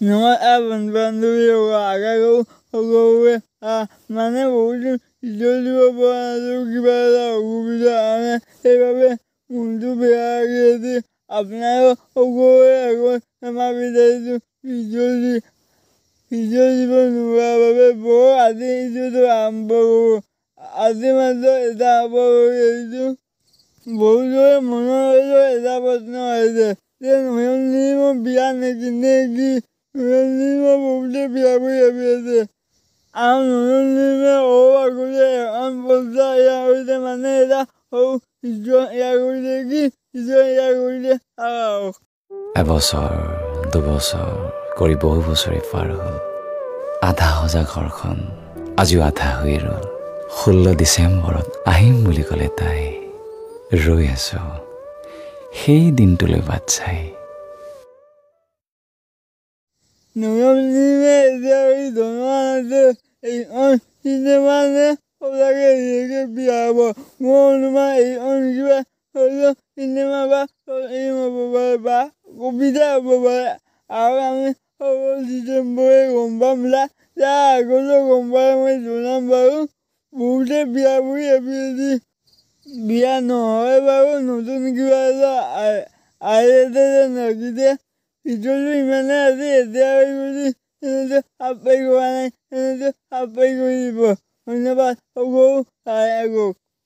নহয় বন্ধু-বান্ধৱী আগাৰো সৰুৱে মানে বহুত দিব পৰা নাছিলোঁ কিবা এটা অসুবিধা আনে সেইবাবে মনটো বেয়া লাগি আছে। আপোনাৰো সৰুৱে আগত ক্ষমা বিচাৰিছোঁ ভিডিঅ' দিব নোৱাৰাৰ বাবে। আজি ভিডিঅ'টো আৰম্ভ কৰোঁ। আজি মাত্ৰ এটা হ'ব আহিছোঁ। বহুতৰে মনত এটা প্ৰশ্ন আহিছে যে নয়ন নিলিমৰ বিয়া নেকি নে কি? নয়ন নিলিমৰ বহুতে বিয়া বুলি ভাবি আছে আৰু নয়ন নিলিমে আগতে এখন পইচা এয়া কৰিছে মানে এটা সৰু ভিডিঅ' এয়া কৰিছে কি ভিডিঅ' এয়া কৰিছে এবছৰ 2 বছৰ কৰি বহু বছৰে পাৰ হ'ল। আধা সজা ঘৰখন আজিও আধা হৈ ৰ'ল। 16 ডিচেম্বৰত আহিম বুলি ক'লে তাই। ৰৈ আছো সেই দিনটোলৈ বাট চাই। নয়ন নিলিমে এতিয়া জনোৱা নাছিল এইখন চিনেমানে সঁচাকে বিয়া হ'ব। মোৰ অনুমান এইখন কিবা হয়তো চিনেমা বা হ'ব পাৰে বা কবিতা হ'ব পাৰে আৰু আমি 16 ডিচেম্বৰে গম পাম। তাৰ আগতেও গম পালে মই জনাম বাৰু। বহুতে বিয়া বুলি ভাবি আছে বিয়া নহয় বাৰু নতুন কিবা এটা আহিছে নগিছে। ভিডিঅ'টো ইমানে আজি এতিয়া এনেটো আপলোড কৰা নাই এনেটো আপলোড কৰি দিব। ধন্যবাদ সকলো চাই আগক।